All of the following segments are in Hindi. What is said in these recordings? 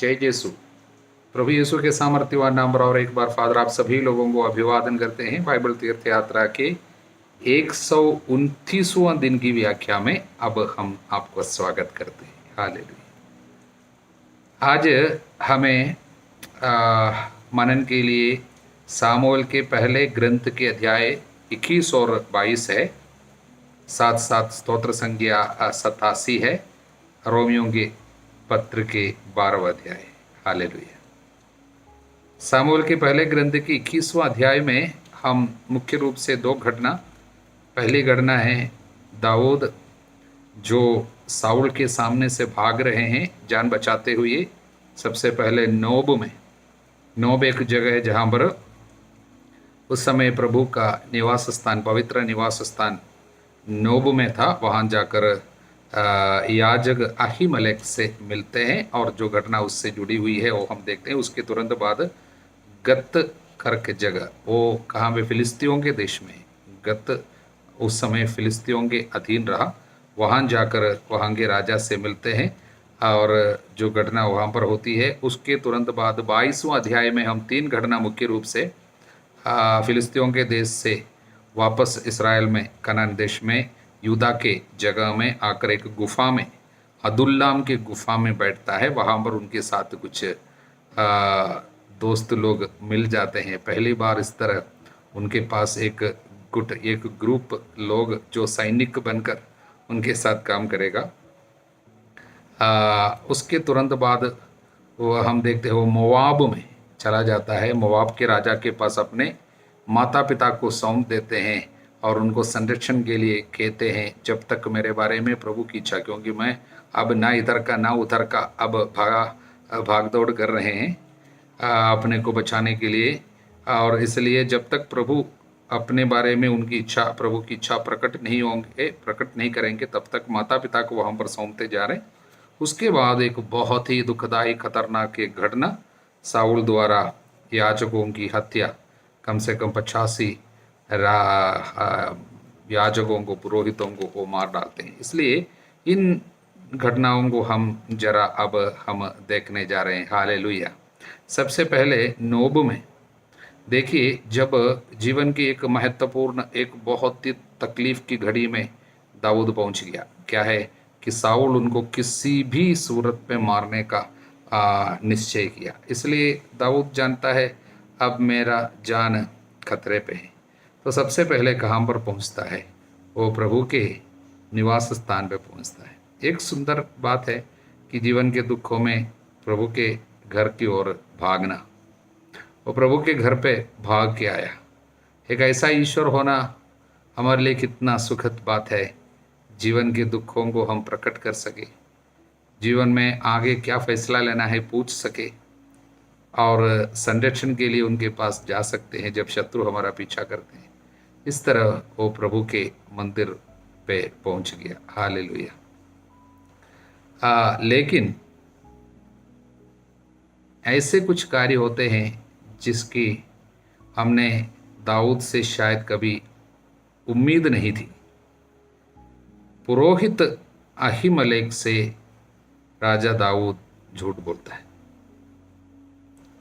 जय यीशु। प्रभु यीशु के सामर्थ्यवान नाम पर और एक बार फादर आप सभी लोगों को अभिवादन करते हैं। बाइबल तीर्थ यात्रा के 129वां दिन की व्याख्या में अब हम आपको स्वागत करते हैं। हालेलुया। आज हमें मनन के लिए सामुएल के पहले ग्रंथ के अध्याय 21 और 22 है, साथ साथ स्तोत्र संज्ञा 87 है, रोमियों के पत्र के 12वां अध्याय। हालेलुया। सामुएल के पहले ग्रंथ के 21वां अध्याय में हम मुख्य रूप से दो घटना, पहली घटना है दाऊद जो साउल के सामने से भाग रहे हैं जान बचाते हुए। सबसे पहले नोब एक जगह है जहाँ पर उस समय प्रभु का निवास स्थान, पवित्र निवास स्थान नोब में था। वहाँ जाकर याजक अहीमलेक से मिलते हैं और जो घटना उससे जुड़ी हुई है वो हम देखते हैं। उसके तुरंत बाद गत करके जगह, वो कहाँ पे, फिलिस्तियों के देश में। गत उस समय फिलिस्तियों के अधीन रहा। वहाँ जाकर वहाँ के राजा से मिलते हैं और जो घटना वहाँ पर होती है उसके तुरंत बाद 22वां अध्याय में हम तीन घटना मुख्य रूप से फिलिस्तियों के देश से वापस इसराइल में, कनान देश में, यूदा के जगह में आकर एक गुफा में, अदुल्लाम के गुफा में बैठता है। वहाँ पर उनके साथ कुछ दोस्त लोग मिल जाते हैं। पहली बार इस तरह उनके पास एक ग्रुप लोग जो सैनिक बनकर उनके साथ काम करेगा। उसके तुरंत बाद वो हम देखते हैं वो मोवाब में चला जाता है। मोवाब के राजा के पास अपने माता पिता को सौंप देते हैं और उनको संरक्षण के लिए कहते हैं, जब तक मेरे बारे में प्रभु की इच्छा, क्योंकि मैं अब ना इधर का ना उधर का अब भाग दौड़ कर रहे हैं अपने को बचाने के लिए। और इसलिए जब तक प्रभु अपने बारे में उनकी इच्छा, प्रभु की इच्छा प्रकट नहीं करेंगे, तब तक माता पिता को वहाँ पर सौंपते जा रहे हैं। उसके बाद एक बहुत ही दुखदायी खतरनाक एक घटना, साउल द्वारा याजकों की हत्या, कम से कम 85 याजकों को, पुरोहितों को वो मार डालते हैं। इसलिए इन घटनाओं को हम जरा अब हम देखने जा रहे हैं। हालेलुया। सबसे पहले नोब में देखिए, जब जीवन की एक महत्वपूर्ण, एक बहुत ही तकलीफ की घड़ी में दाऊद पहुंच गया। क्या है कि साउल उनको किसी भी सूरत पे मारने का निश्चय किया। इसलिए दाऊद जानता है अब मेरा जान खतरे पे है। तो सबसे पहले कहाँ पर पहुंचता है? वो प्रभु के निवास स्थान पे पहुंचता है। एक सुंदर बात है कि जीवन के दुखों में प्रभु के घर की ओर भागना। वो प्रभु के घर पे भाग के आया। एक ऐसा ईश्वर होना हमारे लिए कितना सुखद बात है। जीवन के दुखों को हम प्रकट कर सके, जीवन में आगे क्या फैसला लेना है पूछ सके और संरक्षण के लिए उनके पास जा सकते हैं जब शत्रु हमारा पीछा करते हैं। इस तरह वो प्रभु के मंदिर पे पहुंच गया। हालेलुया। लेकिन ऐसे कुछ कार्य होते हैं जिसकी हमने दाऊद से शायद कभी उम्मीद नहीं थी। पुरोहित अहीमलेक से राजा दाऊद झूठ बोलता है।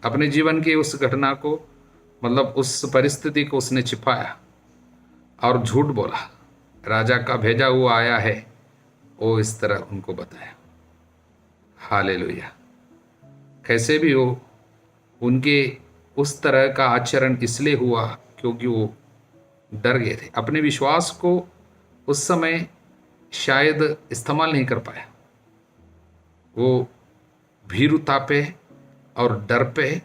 अपने जीवन की उस घटना को, मतलब उस परिस्थिति को उसने छिपाया और झूठ बोला। राजा का भेजा हुआ आया है, वो इस तरह उनको बताया। हालेलुया। कैसे भी हो, उनके उस तरह का आचरण इसलिए हुआ क्योंकि वो डर गए थे। अपने विश्वास को उस समय शायद इस्तेमाल नहीं कर पाया। वो भीरुता पे और डर पे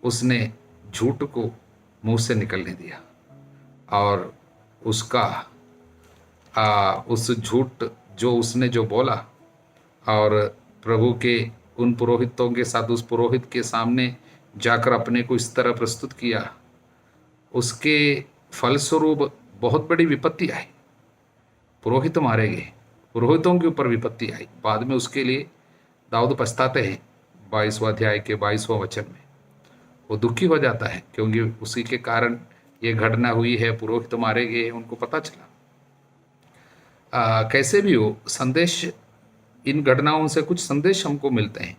उसने झूठ को मुंह से निकलने दिया और उसका उस झूठ जो उसने जो बोला और प्रभु के उन पुरोहितों के साथ उस पुरोहित के सामने जाकर अपने को इस तरह प्रस्तुत किया, उसके फलस्वरूप बहुत बड़ी विपत्ति आई। पुरोहित मारे गए, पुरोहितों के ऊपर विपत्ति आई। बाद में उसके लिए दाऊद पछताते हैं। 22वां अध्याय के 22वां वचन में वो दुखी हो जाता है क्योंकि उसी के कारण ये घटना हुई है, पुरोहित मारे गए, उनको पता चला। कैसे भी हो, संदेश, इन घटनाओं से कुछ संदेश हमको मिलते हैं।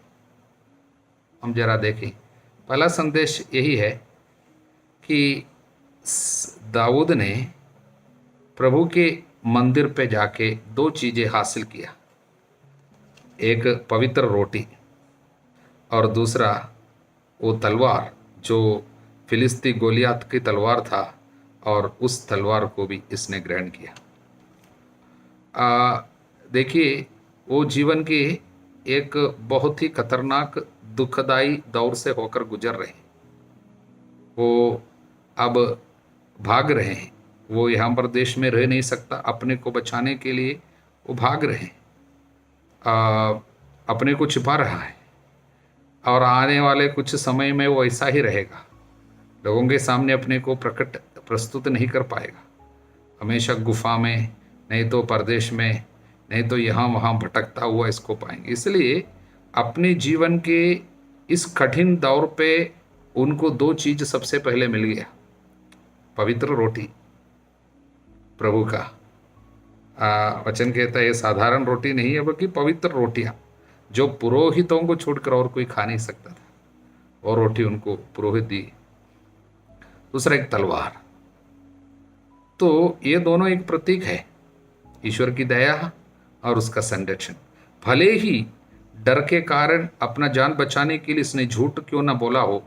हम जरा देखें। पहला संदेश यही है कि दाऊद ने प्रभु के मंदिर पे जाके दो चीज़ें हासिल किया, एक पवित्र रोटी और दूसरा वो तलवार जो फिलिस्ती गोलियात की तलवार था, और उस तलवार को भी इसने ग्रहण किया। देखिए, वो जीवन के एक बहुत ही खतरनाक दुखदाई दौर से होकर गुजर रहे हैं। वो अब भाग रहे हैं। वो यहाँ पर देश में रह नहीं सकता, अपने को बचाने के लिए वो भाग रहे हैं, अपने को छिपा रहा है, और आने वाले कुछ समय में वो ऐसा ही रहेगा। लोगों के सामने अपने को प्रस्तुत नहीं कर पाएगा। हमेशा गुफा में, नहीं तो परदेश में, नहीं तो यहाँ वहाँ भटकता हुआ इसको पाएंगे। इसलिए अपने जीवन के इस कठिन दौर पे उनको दो चीज़ सबसे पहले मिल गया, पवित्र रोटी, प्रभु का वचन कहता है ये साधारण रोटी नहीं है, बल्कि पवित्र रोटियाँ जो पुरोहितों को छोड़कर और कोई खा नहीं सकता था, और रोटी उनको पुरोहित दी। दूसरा एक तलवार। तो ये दोनों एक प्रतीक है ईश्वर की दया और उसका संरक्षण। भले ही डर के कारण अपना जान बचाने के लिए इसने झूठ क्यों ना बोला हो,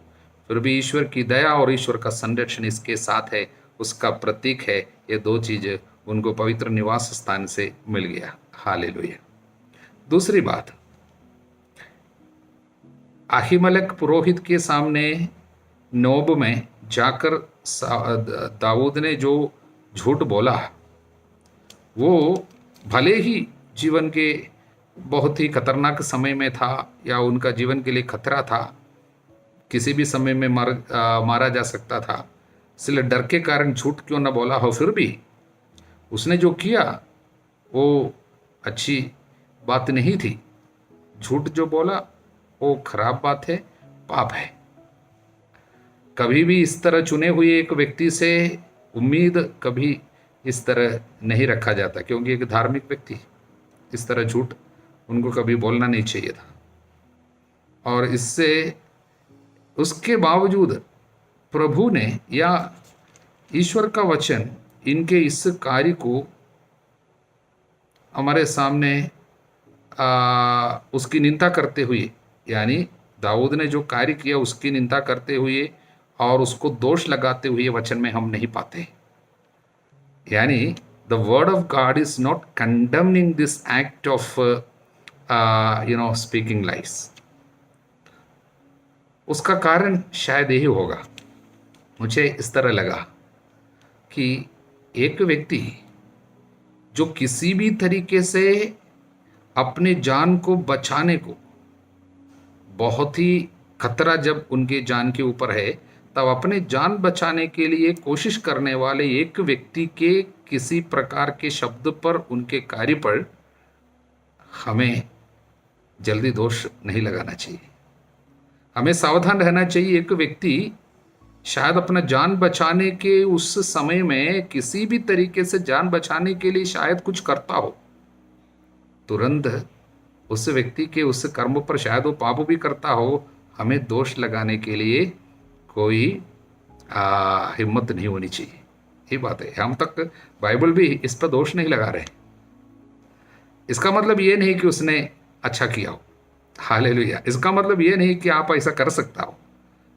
फिर भी ईश्वर की दया और ईश्वर का संरक्षण इसके साथ है, उसका प्रतीक है। ये दो चीज़ें उनको पवित्र निवास स्थान से मिल गया। हालेलुया। दूसरी बात, अहीमलेक पुरोहित के सामने नोब में जाकर दाऊद ने जो झूठ बोला, वो भले ही जीवन के बहुत ही खतरनाक समय में था, या उनका जीवन के लिए खतरा था, किसी भी समय में मारा जा सकता था, इसलिए डर के कारण झूठ क्यों न बोला हो, फिर भी उसने जो किया वो अच्छी बात नहीं थी। झूठ जो बोला वो खराब बात है, पाप है। कभी भी इस तरह चुने हुए एक व्यक्ति से उम्मीद कभी इस तरह नहीं रखा जाता, क्योंकि एक धार्मिक व्यक्ति इस तरह झूठ उनको कभी बोलना नहीं चाहिए था। और इससे उसके बावजूद प्रभु ने या ईश्वर का वचन इनके इस कार्य को हमारे सामने उसकी निंदा करते हुए, यानी दाऊद ने जो कार्य किया उसकी निंदा करते हुए और उसको दोष लगाते हुए वचन में हम नहीं पाते। यानी the word of God is not condemning this act of speaking lies. उसका कारण शायद यही होगा। मुझे इस तरह लगा कि एक व्यक्ति जो किसी भी तरीके से अपने जान को बचाने को, बहुत ही खतरा जब उनके जान के ऊपर है, तब अपने जान बचाने के लिए कोशिश करने वाले एक व्यक्ति के किसी प्रकार के शब्द पर, उनके कार्य पर हमें जल्दी दोष नहीं लगाना चाहिए। हमें सावधान रहना चाहिए। एक व्यक्ति शायद अपना जान बचाने के उस समय में किसी भी तरीके से जान बचाने के लिए शायद कुछ करता हो, तुरंत उस व्यक्ति के उस कर्म पर शायद वो पाप भी करता हो, हमें दोष लगाने के लिए कोई हिम्मत नहीं होनी चाहिए। ये बात है। हम तक बाइबल भी इस पर दोष नहीं लगा रहे। इसका मतलब ये नहीं कि उसने अच्छा किया हो, हालेलुया। इसका मतलब ये नहीं कि आप ऐसा कर सकता हो,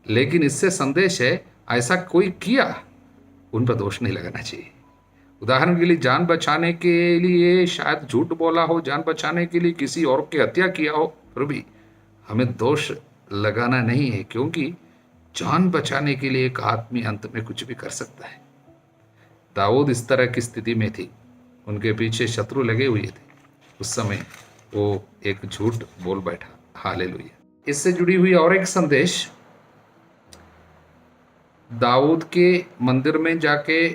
लेकिन इससे संदेश है ऐसा कोई किया, उन पर दोष नहीं लगाना चाहिए। उदाहरण के लिए जान बचाने के लिए शायद झूठ बोला हो, जान बचाने के लिए किसी और की हत्या किया हो, फिर भी हमें दोष लगाना नहीं है, क्योंकि जान बचाने के लिए एक आदमी अंत में कुछ भी कर सकता है। दाऊद इस तरह की स्थिति में थी, उनके पीछे शत्रु लगे हुए थे, उस समय वो एक झूठ बोल बैठा। हालेलुया। इससे जुड़ी हुई और एक संदेश, दाऊद के मंदिर में जाके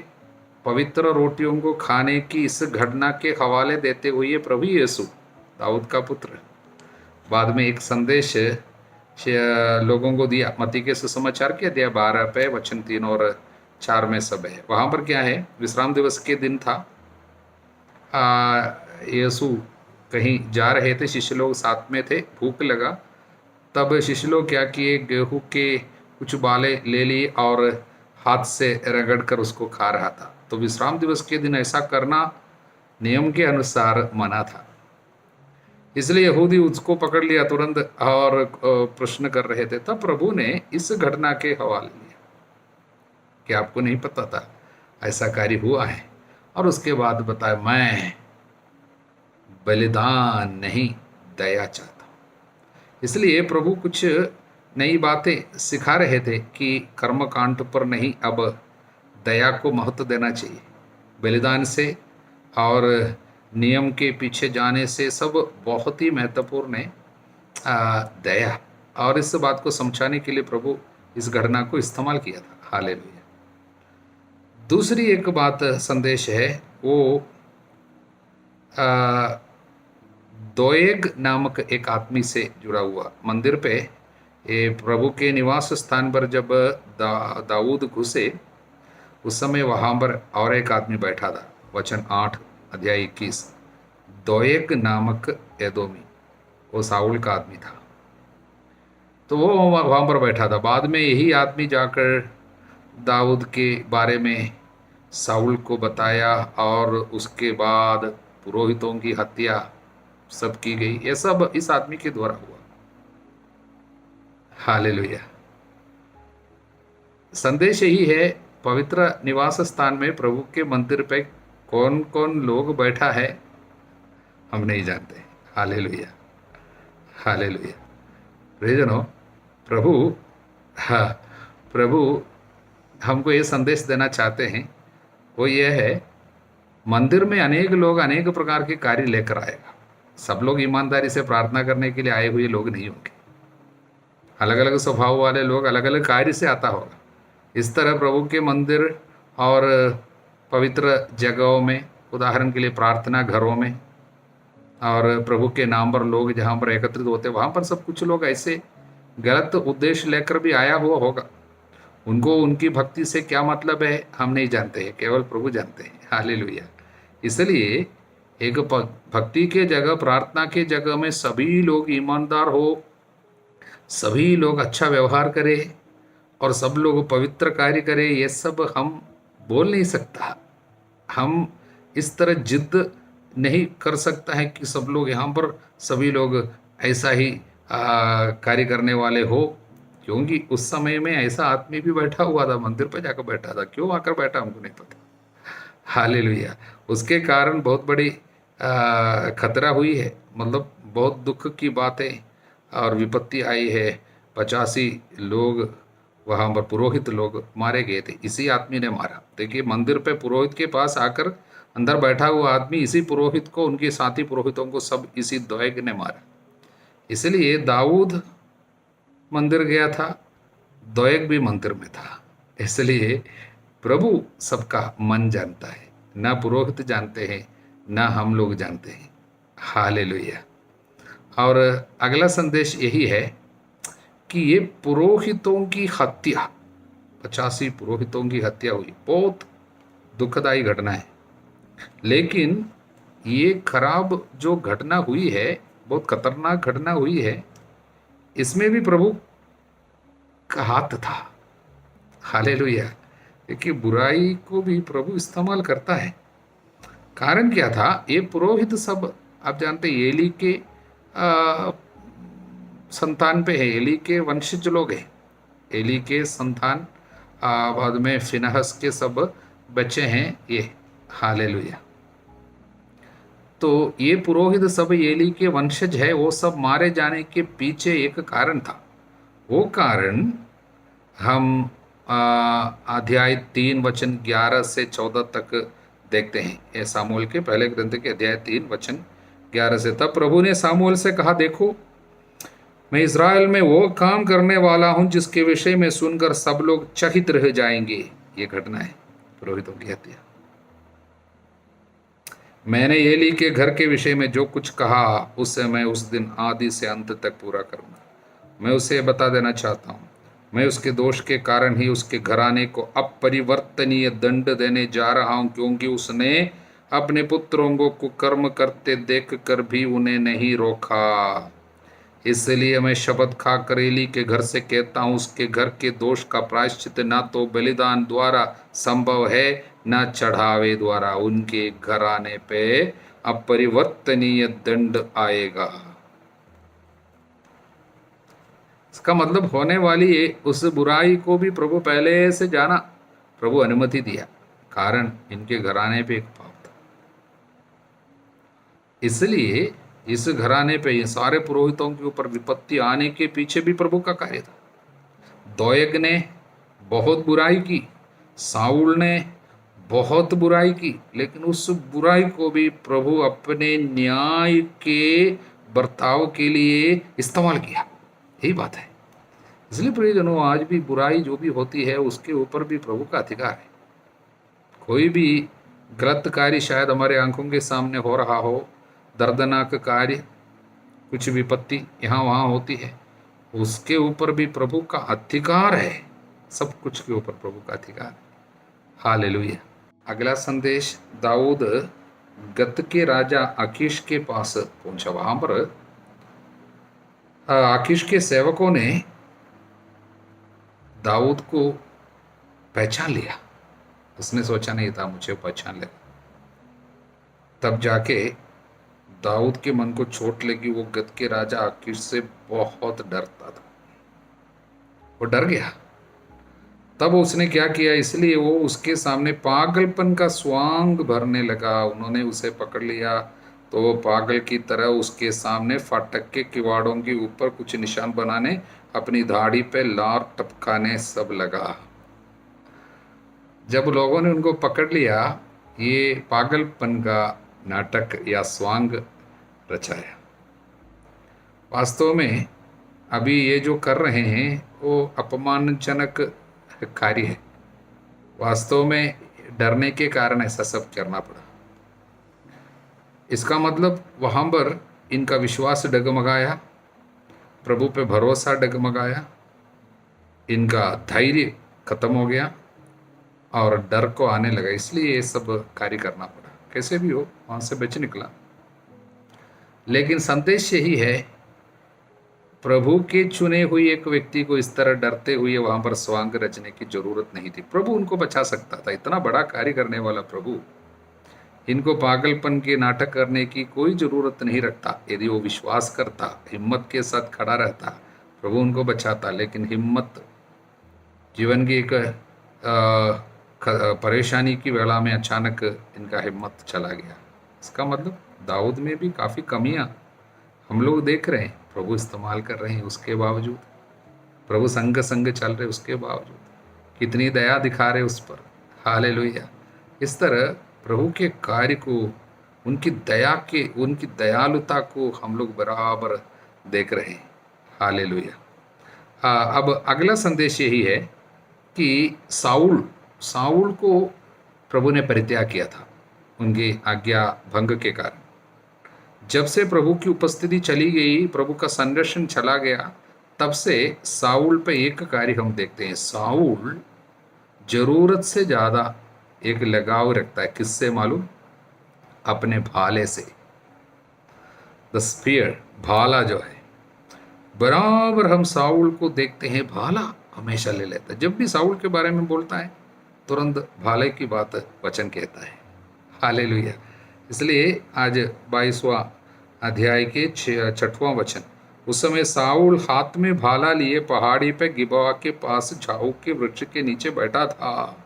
पवित्र रोटियों को खाने की इस घटना के हवाले देते हुए प्रभु यीशु, दाऊद का पुत्र, बाद में एक संदेश लोगों को दिया। मत्ती के सुसमाचार के अध्याय 12 पे वचन 3 और 4 में सब है। वहाँ पर क्या है, विश्राम दिवस के दिन था, यीशु कहीं जा रहे थे, शिष्य लोग साथ में थे, भूख लगा तब शिष्य लोग क्या किए, गेहूं के कुछ बाले ले लिए और हाथ से रगड़ कर उसको खा रहा था। तो विश्राम दिवस के दिन ऐसा करना नियम के अनुसार मना था। इसलिए यहूदी उसको पकड़ लिया तुरंत और प्रश्न कर रहे थे। तब प्रभु ने इस घटना के हवाले लिया कि आपको नहीं पता था ऐसा कार्य हुआ है, और उसके बाद बताया मैं बलिदान नहीं दया चाहता हूं। इसलिए प्रभु कुछ नई बातें सिखा रहे थे कि कर्मकांड पर नहीं, अब दया को महत्व देना चाहिए। बलिदान से और नियम के पीछे जाने से सब बहुत ही महत्वपूर्ण है दया। और इस बात को समझाने के लिए प्रभु इस घटना को इस्तेमाल किया था। हालेलुया। दूसरी एक बात संदेश है, वो दोएग नामक एक आदमी से जुड़ा हुआ। मंदिर पे ये प्रभु के निवास स्थान पर जब दाऊद घुसे उस समय वहाँ पर और एक आदमी बैठा था। वचन 8 अध्याय 21। दोएग नामक एदोमी, वो साउल का आदमी था, तो वो वहाँ पर बैठा था। बाद में यही आदमी जाकर दाऊद के बारे में साउल को बताया और उसके बाद पुरोहितों की हत्या सब की गई। ये सब इस आदमी के द्वारा हुआ। हालेलुया। संदेश यही है, पवित्र निवास स्थान में प्रभु के मंदिर पे कौन कौन लोग बैठा है हम नहीं जानते। Hallelujah, hallelujah. प्रियजनों, प्रभु हमको ये संदेश देना चाहते हैं, वो ये है, मंदिर में अनेक लोग अनेक प्रकार के कार्य लेकर आएगा। सब लोग ईमानदारी से प्रार्थना करने के लिए आए हुए लोग नहीं होंगे। अलग अलग स्वभाव वाले लोग अलग अलग कार्य से आता होगा। इस तरह प्रभु के मंदिर और पवित्र जगहों में, उदाहरण के लिए प्रार्थना घरों में और प्रभु के नाम पर लोग जहाँ पर एकत्रित होते हैं, वहाँ पर सब कुछ लोग ऐसे गलत उद्देश्य लेकर भी आया हुआ होगा। उनको उनकी भक्ति से क्या मतलब है हम नहीं जानते हैं, केवल प्रभु जानते हैं। हालेलुया। इसलिए एक भक्ति के जगह, प्रार्थना के जगह में सभी लोग ईमानदार हो, सभी लोग अच्छा व्यवहार करें और सब लोग पवित्र कार्य करें, ये सब हम बोल नहीं सकता। हम इस तरह जिद नहीं कर सकता है कि सब लोग यहाँ पर सभी लोग ऐसा ही कार्य करने वाले हो, क्योंकि उस समय में ऐसा आदमी भी बैठा हुआ था, मंदिर पर जाकर बैठा था। क्यों आकर बैठा हमको नहीं पता। हालेलुया। उसके कारण बहुत बड़ी खतरा हुई है, मतलब बहुत दुख की बातें और विपत्ति आई है। 85 लोग वहाँ पर पुरोहित लोग मारे गए थे, इसी आदमी ने मारा। देखिए, मंदिर पे पुरोहित के पास आकर अंदर बैठा हुआ आदमी, इसी पुरोहित को, उनके साथी पुरोहितों को सब इसी दोएग ने मारा। इसलिए दाऊद मंदिर गया था, दोएग भी मंदिर में था। इसलिए प्रभु सबका मन जानता है, ना पुरोहित जानते हैं ना हम लोग जानते हैं। हालेलुया। और अगला संदेश यही है कि ये पुरोहितों की हत्या, 85 पुरोहितों की हत्या हुई, बहुत दुखदाई घटना है। लेकिन ये खराब जो घटना हुई है, बहुत खतरनाक घटना हुई है, इसमें भी प्रभु का हाथ था। हालेलुया। देखिए, बुराई को भी प्रभु इस्तेमाल करता है। कारण क्या था? ये पुरोहित सब आप जानते हैं एली के संतान पे है, एली के वंशज लोग हैं, एली के संतान। बाद में फिनहस के सब बच्चे हैं ये। हालेलुया। तो ये पुरोहित सब एली के वंशज है। वो सब मारे जाने के पीछे एक कारण था। वो कारण हम अध्याय 3 वचन 11 से 14 तक देखते हैं। ये सामुएल के पहले ग्रंथ के अध्याय 3 वचन 11 से। तब प्रभु ने सामुएल से कहा, देखो, मैं इज़राइल में वो काम करने वाला हूं जिसके विषय में सुनकर सब लोग चकित रह जाएंगे। ये घटना है पुरोहितों की हत्या। मैंने एली के घर के विषय में जो कुछ कहा उससे मैं उस दिन आदि से अंत तक पूरा करूंगा। मैं उसे बता देना चाहता हूं, मैं उसके दोष के कारण ही उसके घराने को अपरिवर्तनीय दंड देने जा रहा हूं, क्योंकि उसने अपने पुत्रों को कुकर्म करते देखकर भी उन्हें नहीं रोका। इसलिए मैं शपथ खाकर एली के घर से कहता हूँ, उसके घर के दोष का प्रायश्चित ना तो बलिदान द्वारा संभव है, ना चढ़ावे द्वारा। उनके घर आने पे अपरिवर्तनीय दंड आएगा। इसका मतलब होने वाली उस बुराई को भी प्रभु पहले से जाना, प्रभु अनुमति दिया, कारण इनके घराने पे एक पाप था। इसलिए इस घराने पे ये सारे पुरोहितों के ऊपर विपत्ति आने के पीछे भी प्रभु का कार्य था। दोयग ने बहुत बुराई की, साउल ने बहुत बुराई की, लेकिन उस बुराई को भी प्रभु अपने न्याय के बर्ताव के लिए इस्तेमाल किया। यही बात है। इसलिए प्रियजनों, आज भी बुराई जो भी होती है उसके ऊपर भी प्रभु का अधिकार है। कोई भी गलत कार्य शायद हमारे आंखों के सामने हो रहा हो, दर्दनाक कार्य, कुछ विपत्ति यहाँ वहाँ होती है, उसके ऊपर भी प्रभु का अधिकार है। सब कुछ के ऊपर प्रभु का अधिकार है। हालेलुया। अगला संदेश, दाऊद गत के राजा आकीश के पास पहुंचा। वहां पर आकीश के सेवकों ने दाऊद को पहचान लिया। उसने सोचा नहीं था मुझे पहचान लेगा। तब जाके दाऊद के मन को चोट लगी। वो गत के राजा आकीश से बहुत डरता था, वो डर गया। तब उसने क्या किया, इसलिए वो उसके सामने पागलपन का स्वांग भरने लगा। उन्होंने उसे पकड़ लिया तो वो पागल की तरह उसके सामने फाटक के किवाड़ों के ऊपर कुछ निशान बनाने, अपनी दाढ़ी पे लार टपकाने सब लगा। जब लोगों ने उनको पकड़ लिया, ये पागलपन का नाटक या स्वांग रचाया। वास्तव में अभी ये जो कर रहे हैं वो अपमानजनक कार्य है। वास्तव में डरने के कारण ऐसा सब करना पड़ा। इसका मतलब वहां पर इनका विश्वास डगमगाया, प्रभु पे भरोसा डगमगाया, इनका धैर्य खत्म हो गया और डर को आने लगा। इसलिए ये सब कार्य करना पड़ा। कैसे भी हो वहां से बच निकला। लेकिन संदेश यही है, प्रभु के चुने हुए एक व्यक्ति को इस तरह डरते हुए वहां पर स्वांग रचने की जरूरत नहीं थी। प्रभु उनको बचा सकता था। इतना बड़ा कार्य करने वाला प्रभु इनको पागलपन के नाटक करने की कोई जरूरत नहीं रखता। यदि वो विश्वास करता, हिम्मत के साथ खड़ा रहता, प्रभु उनको बचाता। लेकिन हिम्मत, जीवन की एक परेशानी की वेला में अचानक इनका हिम्मत चला गया। इसका मतलब दाऊद में भी काफ़ी कमियां हम लोग देख रहे हैं। प्रभु इस्तेमाल कर रहे हैं, उसके बावजूद प्रभु संग संग चल रहे, उसके बावजूद कितनी दया दिखा रहे उस पर। हालेलुया। इस तरह प्रभु के कार्य को, उनकी उनकी दयालुता को हम लोग बराबर देख रहे हैं। हालेलुया। अब अगला संदेश यही है कि साउल को प्रभु ने परित्याग किया था उनकी आज्ञा भंग के कारण। जब से प्रभु की उपस्थिति चली गई, प्रभु का संरक्षण चला गया, तब से साउल पे एक कार्य हम देखते हैं। साउल जरूरत से ज़्यादा एक लगाव रखता है। किससे मालूम? अपने भाले से। द स्पीयर, भाला जो है, बराबर हम साउल को देखते हैं, भाला हमेशा ले लेता है। जब भी साउल के बारे में बोलता है तुरंत भाले की बात वचन कहता है। हालेलुया। इसलिए आज 22वां अध्याय के 6वां वचन, उस समय साउल हाथ में भाला लिए पहाड़ी पे गिबा के पास झाऊ के वृक्ष के नीचे बैठा था,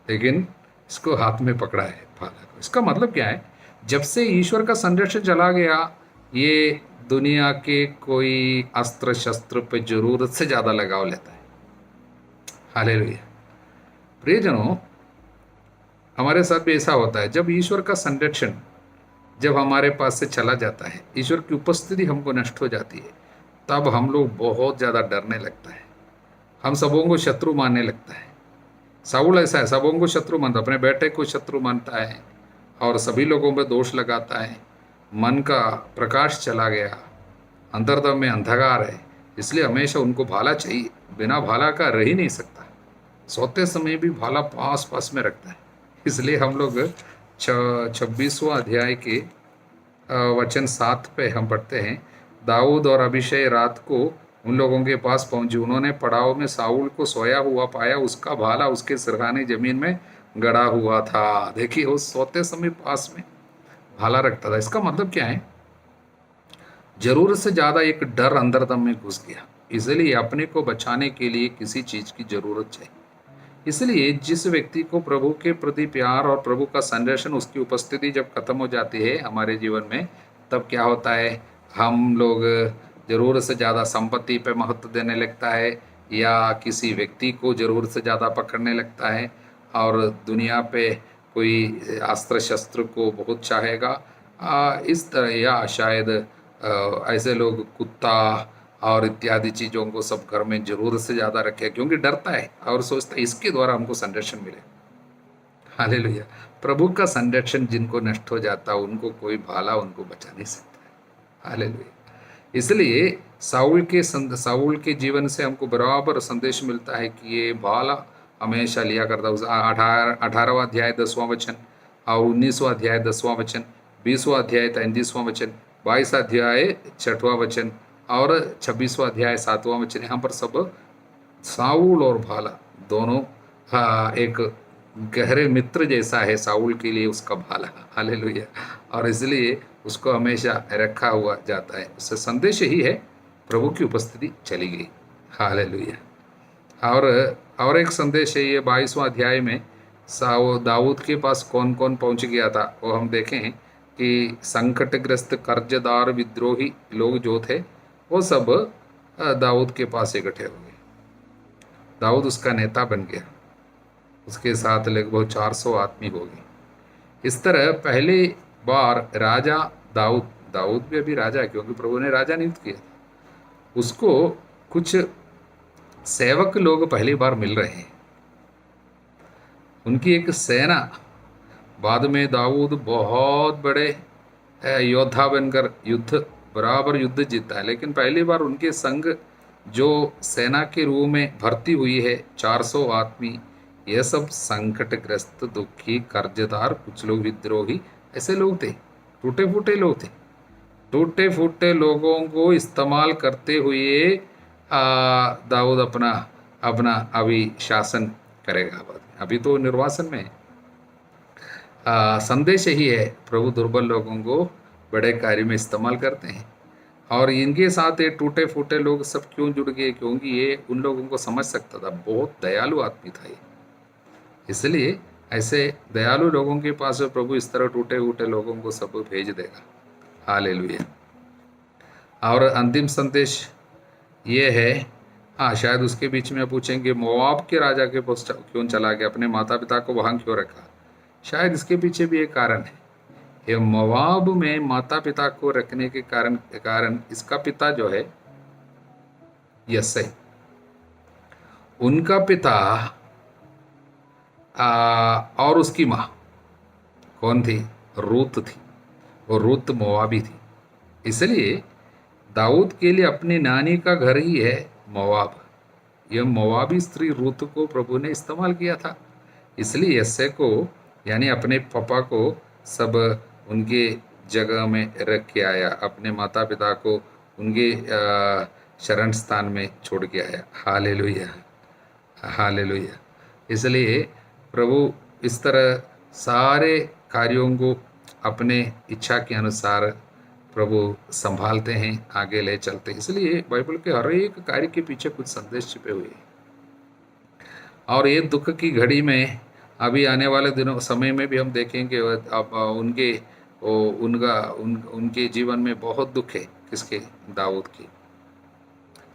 लेकिन इसको हाथ में पकड़ा है भाला को। इसका मतलब क्या है? जब से ईश्वर का संरक्षण चला गया, ये दुनिया के कोई अस्त्र शस्त्र पे जरूरत से ज़्यादा लगाव लेता है। हालेलुया। प्रियजनों, हमारे साथ भी ऐसा होता है। जब ईश्वर का संरक्षण जब हमारे पास से चला जाता है, ईश्वर की उपस्थिति हमको नष्ट हो जाती है, तब हम लोग बहुत ज़्यादा डरने लगता है। हम सबों को शत्रु मानने लगता है। साउल ऐसा है, सबों को शत्रु मानता, अपने बेटे को शत्रु मानता है और सभी लोगों पर दोष लगाता है। मन का प्रकाश चला गया, अंतर्दम में अंधकार है। इसलिए हमेशा उनको भाला चाहिए, बिना भाला का रह ही नहीं सकता। सोते समय भी भाला पास में रखता है। इसलिए हम लोग 26वां अध्याय के वचन 7 पे हम पढ़ते हैं, दाऊद और अभिषय रात को उन लोगों के पास पहुंचे। उन्होंने पड़ाव में साउल को सोया हुआ पाया, उसका भाला उसके सिरहाने जमीन में गड़ा हुआ था। देखिए, वो सोते समय पास में भाला रखता था। इसका मतलब क्या है? जरूरत से ज्यादा एक डर अंदर दम में घुस गया, इसलिए अपने को बचाने के लिए किसी चीज की जरूरत चाहिए। इसलिए जिस व्यक्ति को प्रभु के प्रति प्यार और प्रभु का संरक्षण, उसकी उपस्थिति जब खत्म हो जाती है हमारे जीवन में, तब क्या होता है? हम लोग जरूरत से ज़्यादा संपत्ति पे महत्व देने लगता है, या किसी व्यक्ति को जरूरत से ज़्यादा पकड़ने लगता है, और दुनिया पे कोई अस्त्र शस्त्र को बहुत चाहेगा। इस तरह, या शायद ऐसे लोग कुत्ता और इत्यादि चीज़ों को सब घर में जरूरत से ज़्यादा रखे, क्योंकि डरता है और सोचता है इसके द्वारा हमको संरक्षण मिले। हालेलुया। प्रभु का संरक्षण जिनको नष्ट हो जाता है, उनको कोई भाला उनको बचा नहीं सकता है। हालेलुया। इसलिए साउल के जीवन से हमको बराबर संदेश मिलता है कि ये भाला हमेशा लिया करता। 18वां अध्याय 10वां वचन, और 19वां अध्याय 10वां वचन, 20वां अध्याय 33वां वचन, 22वां अध्याय 6वां वचन, और 26वां अध्याय 7वां वचन। यहाँ पर सब साउल और भाला दोनों एक गहरे मित्र जैसा है साउल के लिए उसका भाला। हालेलुया। और इसलिए उसको हमेशा रखा हुआ जाता है। उससे संदेश यही है, प्रभु की उपस्थिति चली गई। हालेलुया। और एक संदेश है ये 22वां अध्याय में, दाऊद के पास कौन कौन पहुंच गया था वो हम देखें कि संकटग्रस्त, कर्जदार, विद्रोही लोग जो थे वो सब दाऊद के पास इकट्ठे हो गए। दाऊद उसका नेता बन गया, उसके साथ लगभग 400 आदमी हो गए। इस तरह पहली बार राजा दाऊद भी अभी राजा है, क्योंकि प्रभु ने राजा नियुक्त किया था। उसको कुछ सेवक लोग पहली बार मिल रहे हैं, उनकी एक सेना। बाद में दाऊद बहुत बड़े योद्धा बनकर बराबर युद्ध जीता है, लेकिन पहली बार उनके संग जो सेना के रूप में भर्ती हुई है 400 आदमी, ये सब संकटग्रस्त, दुखी, कर्जदार, कुछ लोग विद्रोही, ऐसे लोग थे। टूटे फूटे लोग थे। टूटे फूटे लोगों को इस्तेमाल करते हुए दाऊद अपना अभी शासन करेगा। बाद में, अभी तो निर्वासन में है। संदेश यही है, प्रभु दुर्बल लोगों को बड़े कार्य में इस्तेमाल करते हैं। और इनके साथ ये टूटे फूटे लोग सब क्यों जुड़ गए? क्योंकि ये उन लोगों को समझ सकता था, बहुत दयालु आदमी था ये। इसलिए ऐसे दयालु लोगों के पास प्रभु इस तरह टूटे फूटे लोगों को सब भेज देगा। हालेलुया। और अंतिम संदेश ये है, शायद उसके बीच में पूछेंगे मोआब के राजा के पास क्यों चला गया, अपने माता पिता को वहां क्यों रखा? शायद इसके पीछे भी एक कारण है। ये मोआब में माता पिता को रखने के कारण इसका पिता जो है यस्से, उनका पिता और उसकी माँ कौन थी? रूत थी। और रूत मोआबी थी। इसलिए दाऊद के लिए अपनी नानी का घर ही है मोआब। यह मोआबी स्त्री रूत को प्रभु ने इस्तेमाल किया था। इसलिए यस्से को, यानी अपने पापा को, सब उनके जगह में रख के आया, अपने माता पिता को उनके शरण स्थान में छोड़ के आया। Hallelujah, hallelujah. इसलिए प्रभु इस तरह सारे कार्यों को अपने इच्छा के अनुसार प्रभु संभालते हैं, आगे ले चलते हैं। इसलिए बाइबल के हर एक कार्य के पीछे कुछ संदेश छिपे हुए हैं। और ये दुख की घड़ी में, अभी आने वाले दिनों समय में भी हम देखेंगे, अब उनके जीवन में बहुत दुख है। किसके? दाऊद की।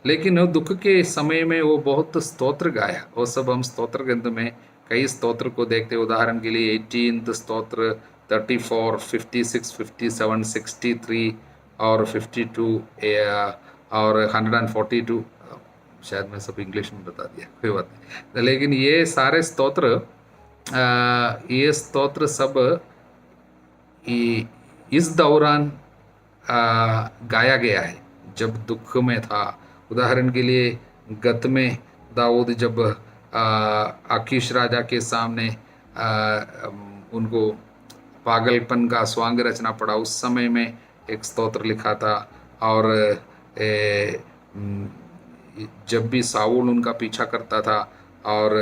लेकिन वो दुख के समय में वो बहुत स्तोत्र गाया। वो सब हम स्तोत्र ग्रंथ में कई स्तोत्र को देखते हैं। उदाहरण के लिए 18 स्तोत्र, 34, 56, 57, 63 और 52 और 142। शायद मैं सब इंग्लिश में बता दिया, कोई बात नहीं। लेकिन ये सारे स्तोत्र, ये स्तोत्र सब इस दौरान गाया गया है जब दुख में था। उदाहरण के लिए गत में दाऊद जब आकीश राजा के सामने उनको पागलपन का स्वांग रचना पड़ा, उस समय में एक स्तोत्र लिखा था। और जब भी साउल उनका पीछा करता था और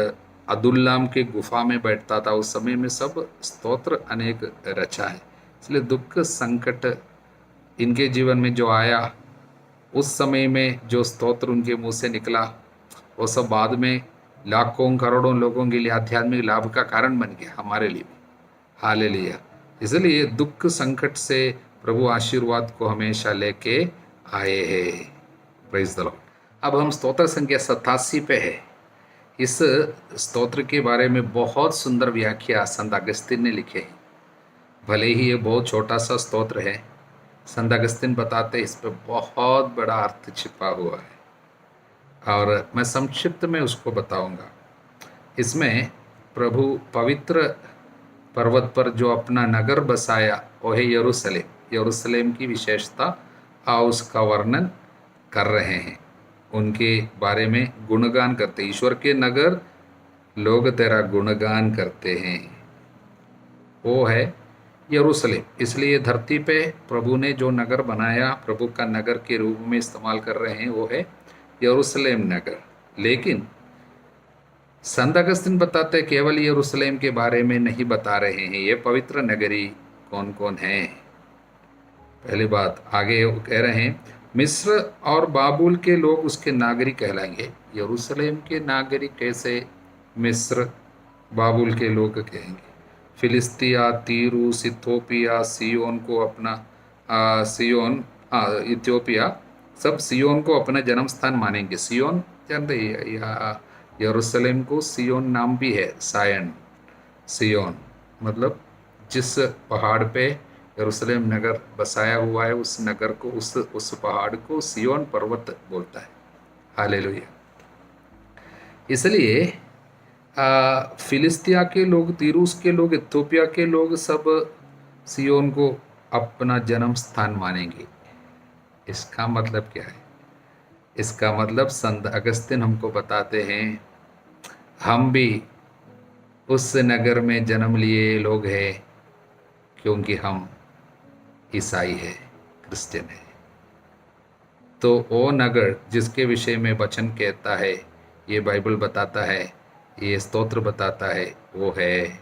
अदुल्लाम के गुफा में बैठता था, उस समय में सब स्तोत्र अनेक रचा है। इसलिए दुख संकट इनके जीवन में जो आया, उस समय में जो स्तोत्र उनके मुंह से निकला, वो सब बाद में लाखों करोड़ों लोगों के लिए आध्यात्मिक लाभ का कारण बन गया, हमारे लिए भी। हालेलुया। इसलिए दुख संकट से प्रभु आशीर्वाद को हमेशा लेके आए हैं। Praise the Lord. अब हम स्तोत्र संख्या 87 पे है। इस स्तोत्र के बारे में बहुत सुंदर व्याख्या संत अगस्तीन ने लिखे हैं। भले ही ये बहुत छोटा सा स्तोत्र है, संत अगस्तीन बताते इस पर बहुत बड़ा अर्थ छिपा हुआ है और मैं संक्षिप्त में उसको बताऊंगा। इसमें प्रभु पवित्र पर्वत पर जो अपना नगर बसाया वो है यरूशलेम। यरूशलेम की विशेषता और उसका वर्णन कर रहे हैं, उनके बारे में गुणगान करते। ईश्वर के नगर, लोग तेरा गुणगान करते हैं, वो है यरूशलेम। इसलिए धरती पे प्रभु ने जो नगर बनाया, प्रभु का नगर के रूप में इस्तेमाल कर रहे हैं, वो है यरूशलेम नगर। लेकिन संत अगस्तीन बताते केवल यरूशलेम के बारे में नहीं बता रहे हैं, ये पवित्र नगरी कौन कौन है। पहली बात आगे वो कह रहे हैं, मिस्र और बाबुल के लोग उसके नागरिक कहलाएंगे। यरूशलेम के नागरिक कैसे मिस्र बाबुल के लोग कहेंगे? फिलिस्तिया, तीरूस, इथियोपिया, सियोन को अपना सियोन इथियोपिया, सब सियोन को अपना जन्म स्थान मानेंगे। सियोन जानते हैं, या यरूशलेम को सियोन नाम भी है, सायन। सियोन मतलब जिस पहाड़ पे यरूशलेम नगर बसाया हुआ है, उस नगर को, उस पहाड़ को सियोन पर्वत बोलता है। हालेलुया। इसलिए फिलिस्तिया के लोग, तीरूस के लोग, इथियोपिया के लोग सब सियोन को अपना जन्म स्थान मानेंगे। इसका मतलब क्या है? इसका मतलब संत अगस्तीन हमको बताते हैं, हम भी उस नगर में जन्म लिए लोग हैं, क्योंकि हम ईसाई है, क्रिश्चियन है। तो वो नगर जिसके विषय में वचन कहता है, ये बाइबल बताता है, ये स्तोत्र बताता है, वो है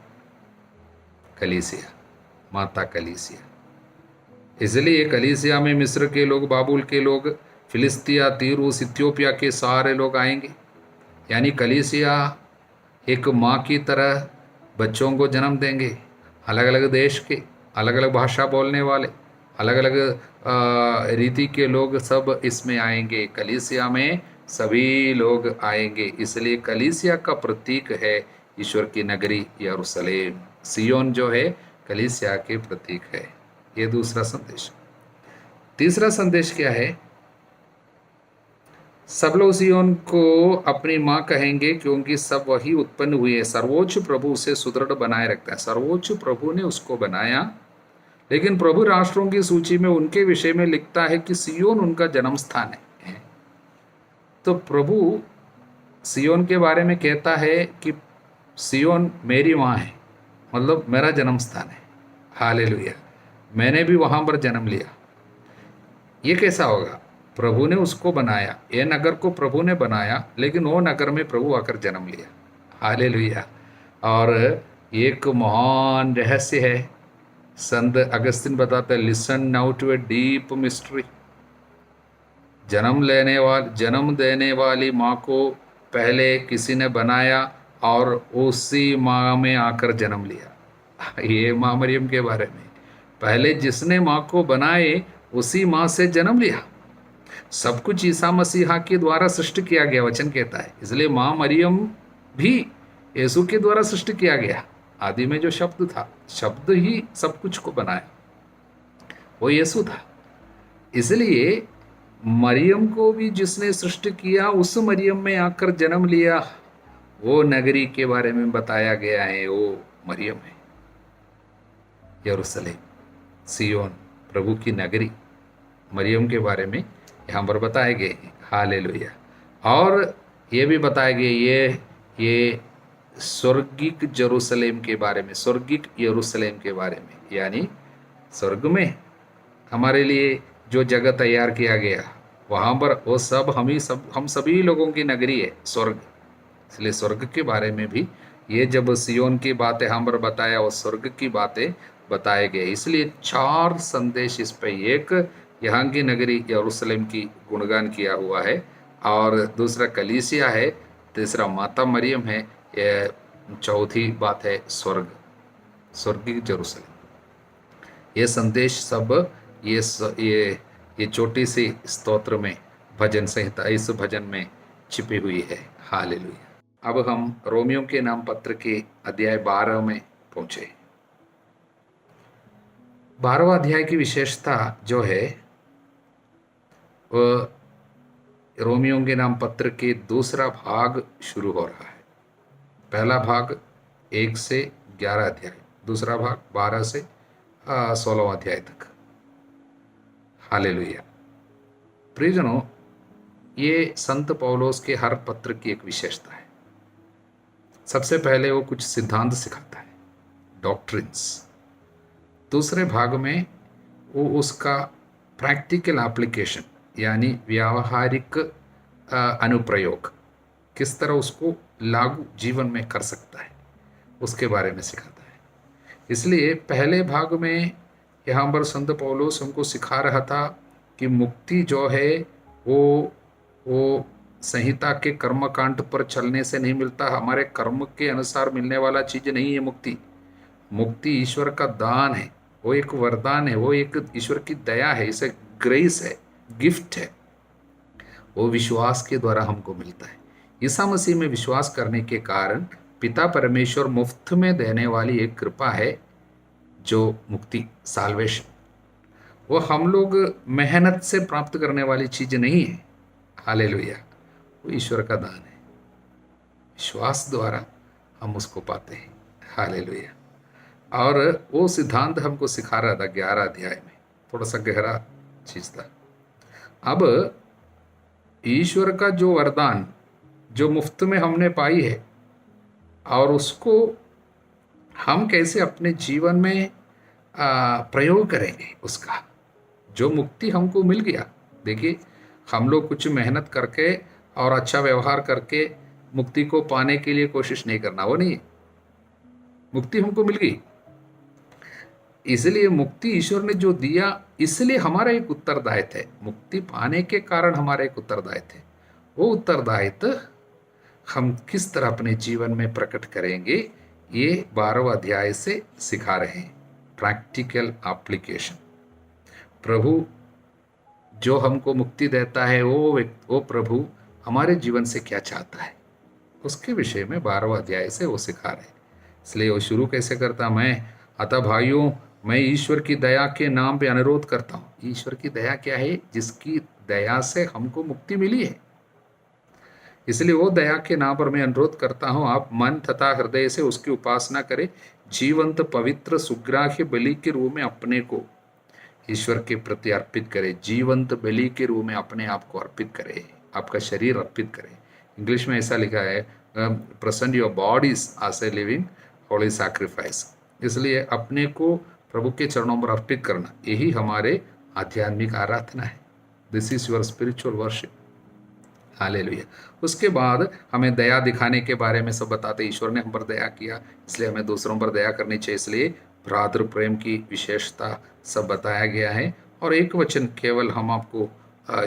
कलीसिया, माता कलीसिया। इसलिए कलीसिया में मिस्र के लोग, बाबुल के लोग, फिलिस्तिया, तीरूस, इथियोपिया के सारे लोग आएंगे। यानी कलीसिया एक माँ की तरह बच्चों को जन्म देंगे। अलग अलग देश के, अलग अलग भाषा बोलने वाले, अलग अलग रीति के लोग सब इसमें आएंगे। कलीसिया में सभी लोग आएंगे। इसलिए कलीसिया का प्रतीक है ईश्वर की नगरी यरूशलेम। सियोन जो है कलीसिया के प्रतीक है। ये दूसरा संदेश। तीसरा संदेश क्या है? सब लोग सियोन को अपनी माँ कहेंगे, क्योंकि सब वही उत्पन्न हुई है। सर्वोच्च प्रभु उसे सुदृढ़ बनाए रखता है। सर्वोच्च प्रभु ने उसको बनाया, लेकिन प्रभु राष्ट्रों की सूची में उनके विषय में लिखता है कि सियोन उनका जन्म स्थान है। तो प्रभु सियोन के बारे में कहता है कि सियोन मेरी माँ है, मतलब मेरा जन्म स्थान है। हालेलुया। मैंने भी वहाँ पर जन्म लिया। ये कैसा होगा? प्रभु ने उसको बनाया, ये नगर को प्रभु ने बनाया, लेकिन वो नगर में प्रभु आकर जन्म लिया। हालेलुया। और एक महान रहस्य है, संत अगस्तीन बताते हैं, listen now to a deep mystery. जन्म देने वाली माँ को पहले किसी ने बनाया और उसी माँ में आकर जन्म लिया। ये माँ मरियम के बारे में, पहले जिसने माँ को बनाए उसी माँ से जन्म लिया। सब कुछ ईसा मसीहा के द्वारा सृष्टि किया गया, वचन कहता है। इसलिए माँ मरियम भी यीशु के द्वारा सृष्टि किया गया। आदि में जो शब्द था, शब्द ही सब कुछ को बनाया, वो यीशु था। इसलिए मरियम को भी जिसने सृष्टि किया, उस मरियम में आकर जन्म लिया। वो नगरी के बारे में बताया गया है, वो मरियम है, यरूशलेम, सियोन, प्रभु की नगरी। मरियम के बारे में यहाँ पर बताए गए हैं। हालेलुया। और ये भी बताया गया, ये स्वर्गिक जेरूशलेम के बारे में, स्वर्गिक यरूशलेम के बारे में, यानी स्वर्ग में हमारे लिए जो जगह तैयार किया गया, वहाँ पर वो सब हम सभी लोगों की नगरी है स्वर्ग। इसलिए स्वर्ग के बारे में भी ये जब सियोन की बातें हम पर बताया, वो स्वर्ग की बातें बताए गए। इसलिए 4 संदेश इस पे, एक यहाँ की नगरी यरूशलेम की गुणगान किया हुआ है, और दूसरा कलीसिया है, तीसरा माता मरियम है, ये चौथी बात है स्वर्ग, स्वर्गीय जेरूशलेम। ये संदेश सब ये छोटी सी स्तोत्र में, भजन संहिता इस भजन में छिपी हुई है। हालेलुया। अब हम रोमियो के नाम पत्र के अध्याय 12 में पहुंचे। 12वां अध्याय की विशेषता जो है वह रोमियो के नाम पत्र के दूसरा भाग शुरू हो रहा है। पहला भाग 1 से 11 अध्याय, दूसरा भाग 12 से 16वां अध्याय तक। हालेलुया। प्रियजनों, ये संत पौलोस के हर पत्र की एक विशेषता है। सबसे पहले वो कुछ सिद्धांत सिखाता है, डॉक्ट्रिन्स। दूसरे भाग में वो उसका प्रैक्टिकल एप्लीकेशन, यानी व्यावहारिक अनुप्रयोग, किस तरह उसको लागू जीवन में कर सकता है, उसके बारे में सिखाता है। इसलिए पहले भाग में यहाँ पर संत पौलोस हमको सिखा रहा था कि मुक्ति जो है वो संहिता के कर्मकांड पर चलने से नहीं मिलता, हमारे कर्म के अनुसार मिलने वाला चीज नहीं है मुक्ति। मुक्ति ईश्वर का दान है, वो एक वरदान है, वो एक ईश्वर की दया है, इसे ग्रेस है, गिफ्ट है। वो विश्वास के द्वारा हमको मिलता है। ईसा मसीह में विश्वास करने के कारण पिता परमेश्वर मुफ्त में देने वाली एक कृपा है, जो मुक्ति, साल्वेशन। वो हम लोग मेहनत से प्राप्त करने वाली चीज नहीं है। हालेलुया। वो ईश्वर का दान है, विश्वास द्वारा हम उसको पाते हैं। हालेलुया। और वो सिद्धांत हमको सिखा रहा था 11 अध्याय में, थोड़ा सा गहरा चीज था। अब ईश्वर का जो वरदान जो मुफ्त में हमने पाई है, और उसको हम कैसे अपने जीवन में प्रयोग करेंगे, उसका जो मुक्ति हमको मिल गया। देखिए, हम लोग कुछ मेहनत करके और अच्छा व्यवहार करके मुक्ति को पाने के लिए कोशिश नहीं करना, वो नहीं। मुक्ति हमको मिल गई, इसलिए मुक्ति ईश्वर ने जो दिया, इसलिए हमारा एक उत्तरदायित्व है। मुक्ति पाने के कारण हमारा एक उत्तरदायित्व है। वो उत्तरदायित्व हम किस तरह अपने जीवन में प्रकट करेंगे, ये 12वां अध्याय से सिखा रहे हैं। Practical application. प्रभु जो हमको मुक्ति देता है, वो प्रभु हमारे जीवन से क्या चाहता है, उसके विषय में 12वां अध्याय से वो सिखा रहे हैं। इसलिए वो शुरू कैसे करता, अतः भाइयों, मैं ईश्वर की दया के नाम पे अनुरोध करता हूँ। ईश्वर की दया क्या है? जिसकी दया से हमको मुक्ति मिली है। इसलिए वो दया के नाम पर मैं अनुरोध करता हूँ, आप मन तथा हृदय से उसकी उपासना करें, जीवंत पवित्र सुग्राह्य बलि के रूप में अपने को ईश्वर के प्रति अर्पित करें। जीवंत बलि के रूप में अपने आप को अर्पित करें, आपका शरीर अर्पित करें। इंग्लिश में ऐसा लिखा है, present your bodies as a living holy sacrifice. इसलिए अपने को प्रभु के चरणों पर अर्पित करना, यही हमारे आध्यात्मिक आराधना है। This is your spiritual worship. Hallelujah. उसके बाद हमें दया दिखाने के बारे में सब बताते। ईश्वर ने हम पर दया किया, इसलिए हमें दूसरों पर दया करनी चाहिए। इसलिए भ्रातृ प्रेम की विशेषता सब बताया गया है। और एक वचन केवल हम आपको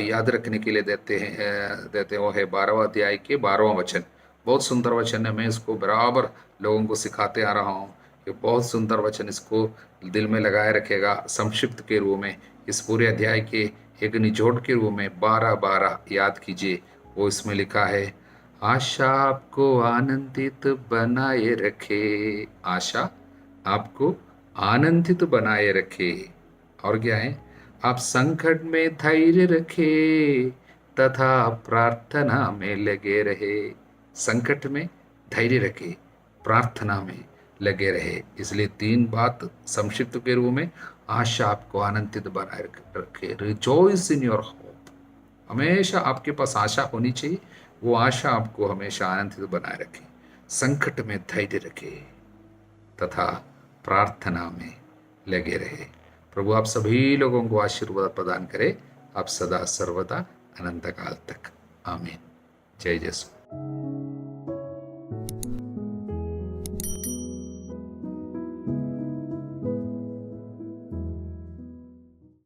याद रखने के लिए देते हैं, वो है 12वां अध्याय के 12वां वचन। बहुत सुंदर वचन है, मैं इसको बराबर लोगों को सिखाते आ रहा हूँ। ये बहुत सुंदर वचन, इसको दिल में लगाए रखेगा। संक्षिप्त के रूप में इस पूरे अध्याय के एक निचोड़ के रूप में 12-12 याद कीजिए। वो इसमें लिखा है, आशा आपको आनंदित बनाए रखे, आशा आपको आनंदित बनाए रखे। और क्या है, आप संकट में धैर्य रखे तथा प्रार्थना में लगे रहे। संकट में धैर्य रखे, प्रार्थना में लगे रहे। इसलिए 3 बात संक्षिप्त के रूप में, आशा आपको आनंदित बनाए रखे, रिजॉइस इन योर होप। हमेशा आपके पास आशा होनी चाहिए, वो आशा आपको हमेशा आनंदित बनाए रखे। संकट में धैर्य रखे तथा प्रार्थना में लगे रहे। प्रभु आप सभी लोगों को आशीर्वाद प्रदान करे, आप सदा सर्वदा अनंत काल तक। आमीन। जय यीशु।